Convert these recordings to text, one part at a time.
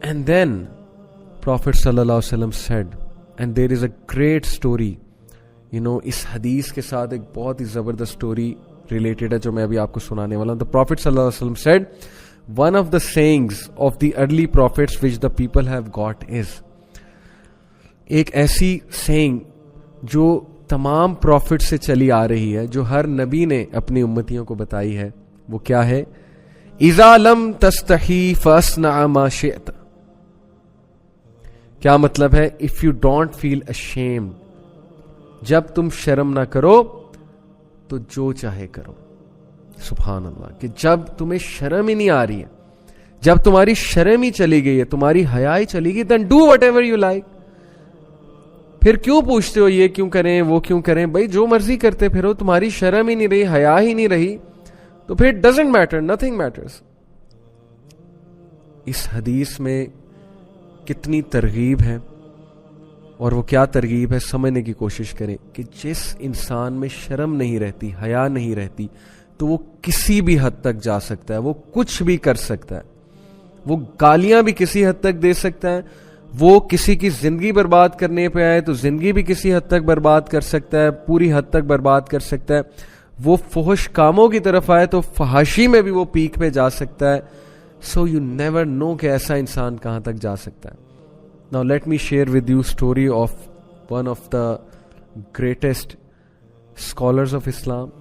And then Prophet sallallahu alaihi wasallam said, and there is a great story, اس حدیث کے ساتھ ایک بہت ہی زبردست اسٹوری ریلیٹڈ ہے جو میں ابھی آپ کو سنانے والا ہوں. The Prophet sallallahu alaihi wasallam said, one of the sayings of the early prophets which the people have got is, ایک ایسی saying جو تمام پروفٹ سے چلی آ رہی ہے, جو ہر نبی نے اپنی امتیوں کو بتائی ہے, وہ کیا ہے؟ اذا لم تستحی فاصنع ما شئت. کیا مطلب ہے؟ if you don't feel ashamed, جب تم شرم نہ کرو تو جو چاہے کرو. سبحان اللہ, کہ جب تمہیں شرم ہی نہیں آ رہی ہے, جب تمہاری شرم ہی چلی گئی ہے, تمہاری حیا ہی چلی گئی, then do whatever you like. پھر کیوں پوچھتے ہو یہ کیوں کریں وہ کیوں کریں؟ بھائی جو مرضی کرتے پھرو, تمہاری شرم ہی نہیں رہی, حیا ہی نہیں رہی, تو پھر doesn't matter, nothing matters. اس حدیث میں کتنی ترغیب ہے, اور وہ کیا ترغیب ہے سمجھنے کی کوشش کریں کہ جس انسان میں شرم نہیں رہتی, حیا نہیں رہتی, تو وہ کسی بھی حد تک جا سکتا ہے, وہ کچھ بھی کر سکتا ہے, وہ گالیاں بھی کسی حد تک دے سکتا ہے, وہ کسی کی زندگی برباد کرنے پہ آئے تو زندگی بھی کسی حد تک برباد کر سکتا ہے, پوری حد تک برباد کر سکتا ہے, وہ فحش کاموں کی طرف آئے تو فحاشی میں بھی وہ پیک پہ جا سکتا ہے. سو یو نیور نو کہ ایسا انسان کہاں تک جا سکتا ہے. Now let me share with you story of one of the greatest scholars of Islam,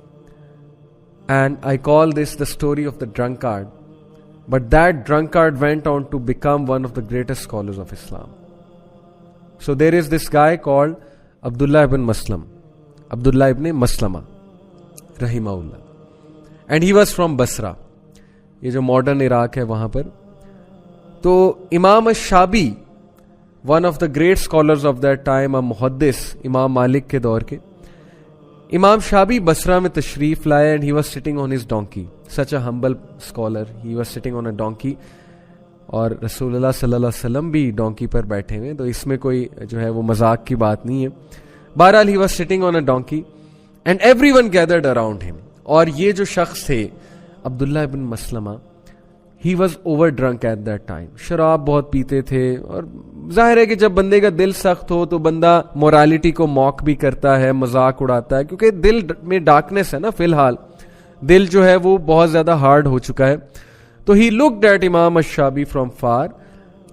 and I call this the story of the drunkard, but that drunkard went on to become one of the greatest scholars of Islam. So there is this guy called Abdullah ibn Maslama rahimahullah, and he was from Basra, یہ جو modern Iraq ہے وہاں پر. تو امام الشابی, one of the great scholars of that time, محدث امام مالک کے دور کے, امام شابی بصرہ میں تشریف لائے, and he was sitting on his donkey, such a humble scholar, he was sitting on a donkey, اور رسول اللہ صلی اللہ علیہ وسلم بھی ڈونکی پر بیٹھے ہوئے, تو اس میں کوئی جو ہے وہ مذاق کی بات نہیں ہے. بہرحال he was sitting on a donkey and everyone gathered around him, اور یہ جو شخص تھے Abdullah ibn Maslama, he was over drunk at that time, شراب بہت پیتے تھے, اور ظاہر ہے کہ جب بندے کا دل سخت ہو تو بندہ مورالٹی کو موک بھی کرتا ہے, مذاق اڑاتا ہے, کیونکہ دل میں ڈارکنیس ہے نا, فی الحال دل جو ہے وہ بہت زیادہ ہارڈ ہو چکا ہے. تو ہی لکڈ ایٹ امام الشابی from far,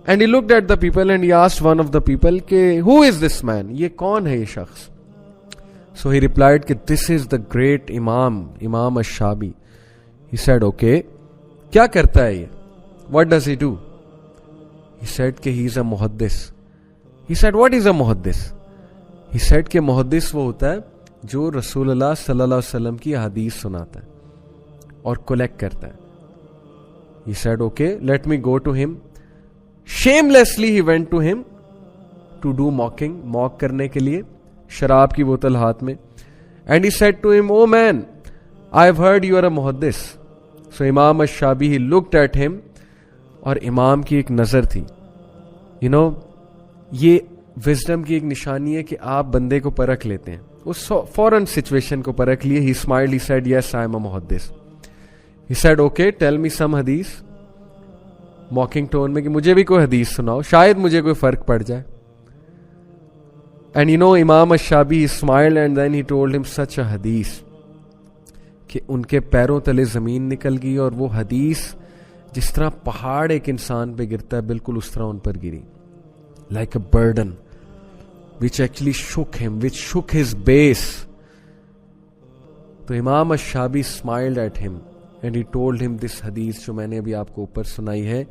and he looked at the people, and he asked one of the people کہ ہو از دس مین, یہ کون ہے یہ شخص. سو ہی ریپلائڈ کہ دس از دا گریٹ امام الشابی. ہی سیڈ اوکے, کیا کرتا ہے یہ, what does he do? He said کہ he is a محدث. He said what is a محدث? He said کہ محدث وہ ہوتا ہے جو رسول اللہ صلی اللہ علیہ وسلم کی حدیث سناتا ہے اور کلیکٹ کرتا ہے. He said okay, let me go to him. Shamelessly he went to him to do mocking, mock کرنے کے لیے, شراب کی بوتل ہاتھ میں. And he said to him, oh man, I have heard you are a محدث. So امام الشابی he looked at him, اور امام کی ایک نظر تھی, یہ وزڈم کی ایک نشانی ہے کہ آپ بندے کو پرکھ لیتے ہیں. اس فوراً سچویشن کو پرکھ لیے. He smiled, he said yes I am a محدث. He said okay, tell me some حدیث, mocking tone میں, کہ مجھے بھی کوئی حدیث سناؤ, شاید مجھے کوئی فرق پڑ جائے. And امام الشابی he smiled and then he told him such a حدیث کہ ان کے پیروں تلے زمین نکل گئی, اور وہ حدیث جس طرح پہاڑ ایک انسان پہ گرتا ہے بالکل اس طرح ان پر گری, like a burden which actually shook him, which shook his base. تو امام الشابی smiled at him and he told him this حدیث جو میں نے ابھی آپ کو اوپر سنائی ہے,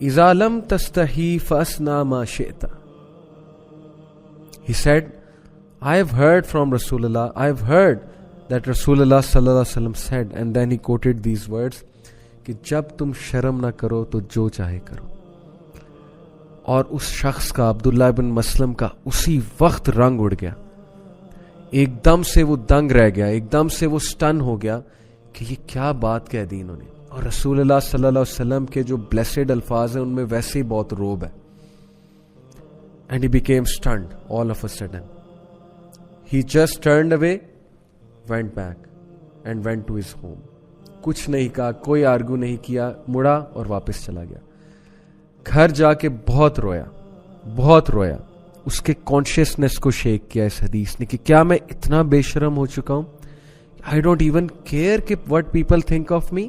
اذا لم تستحی فاصنع ما شئت. He said, I have heard from Rasulullah, I have heard that Rasulullah sallallahu alaihi wasallam said, and then he quoted these words کہ جب تم شرم نہ کرو تو جو چاہے کرو. اور اس شخص کا, عبداللہ بن مسلم کا, اسی وقت رنگ اڑ گیا, ایک دم سے وہ دنگ رہ گیا, ایک دم سے وہ سٹن ہو گیا کہ یہ کیا بات کہہ دی انہوں نے. اور رسول اللہ صلی اللہ علیہ وسلم کے جو بلیسڈ الفاظ ہیں ان میں ویسے ہی بہت روب ہے. And he became stunned all of a sudden. He just turned away, went back and went to his home. کچھ نہیں کہا, کوئی آرگو نہیں کیا, مڑا اور واپس چلا گیا. گھر جا کے بہت رویا. اس کے کانشیسنس کو شیک کیا اس حدیث نے کہ کیا میں اتنا بے شرم ہو چکا ہوں. آئی ڈونٹ ایون کیئر کہ what people think of me.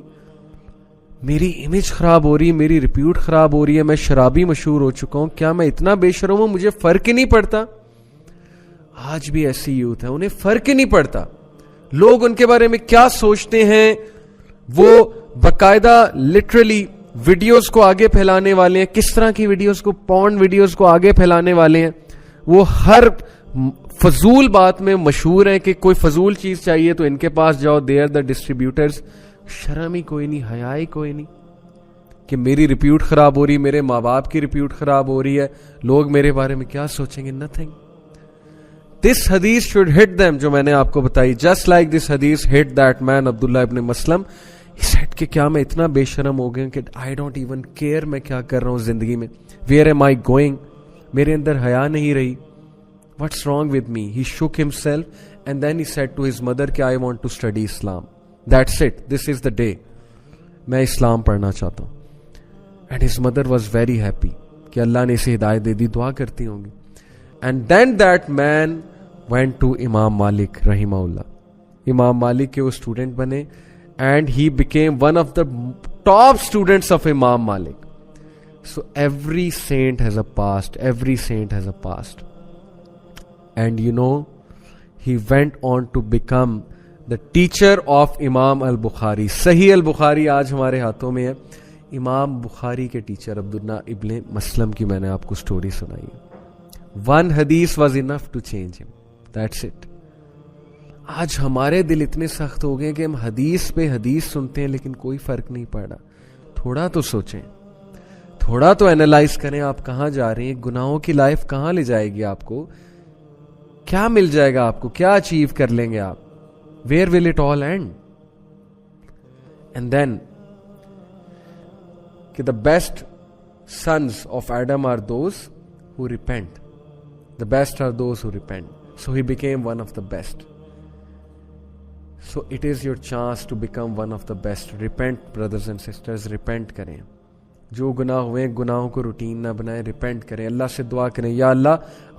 میری امیج خراب ہو رہی ہے, میری ریپیوٹ خراب ہو رہی ہے, میں شرابی مشہور ہو چکا ہوں, کیا میں اتنا بے شرم ہوں, مجھے فرق ہی نہیں پڑتا. آج بھی ایسی یوتھ ہے, انہیں فرق ہی نہیں پڑتا لوگ ان کے بارے میں کیا سوچتے ہیں. وہ باقاعدہ لٹرلی ویڈیوز کو آگے پھیلانے والے ہیں. کس طرح کی ویڈیوز کو؟ پورن ویڈیوز کو آگے پھیلانے والے ہیں. وہ ہر فضول بات میں مشہور ہیں کہ کوئی فضول چیز چاہیے تو ان کے پاس جاؤ, دے آر دا ڈسٹریبیوٹرز. شرم ہی کوئی نہیں, حیا ہی کوئی نہیں کہ میری ریپیوٹ خراب ہو رہی ہے, میرے ماں باپ کی ریپیوٹ خراب ہو رہی ہے, لوگ میرے بارے میں کیا سوچیں گے. نتھنگ. دس حدیث شوڈ ہٹ them, جو میں نے آپ کو بتائی. جسٹ لائک دس حدیث ہٹ دیٹ مین عبداللہ ابن مسلم. He said کہ کیا میں اتنا بے شرم ہو گیا کہ I don't even care میں کیا کر رہا ہوں زندگی میں. Where am I going? میرے اندر حیا نہیں رہی. What's wrong with me? He shook himself and then he said to his mother کہ I want to study Islam. That's it. This is the day. میں اسلام پڑھنا چاہتا ہوں. And his mother was very happy کہ اللہ نے اسے ہدایت دے دی, دعا کرتی ہوں گی. And then that man went to Imam Malik رحمہ اللہ. امام مالک کے وہ اسٹوڈنٹ بنے and he became one of the top students of Imam Malik. So every saint has a past. Every saint has a past. And you know, he went on to become the teacher of Imam al-Bukhari. Sahih al-Bukhari آج ہمارے ہاتھوں میں ہے. امام بخاری کے teacher عبداللہ ابن مسلم کی میں نے آپ کو سٹوری سنائی ہے. One hadith was enough to change him. That's it. آج ہمارے دل اتنے سخت ہو گئے کہ ہم حدیث پہ حدیث سنتے ہیں لیکن کوئی فرق نہیں پڑ رہا. تھوڑا تو سوچیں, تھوڑا تو اینالائز کریں آپ کہاں جا رہے ہیں. گناہوں کی لائف کہاں لے جائے گی آپ کو؟ کیا مل جائے گا آپ کو؟ کیا اچیو کر لیں گے آپ؟ Where will it all end? And then کہ the best sons of Adam are those who repent. The best are those who repent. So he became one of the best. So it is your chance to become one of the best. Repent, brothers and sisters. Repent کریں. جو گناہ ہوئے گناہوں کو routine نہ بنائیں. repent کریں. اللہ سے دعا کریں, یا اللہ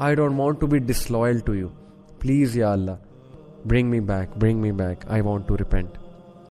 I don't want to be disloyal to you. Please یا اللہ bring me back. I want to repent.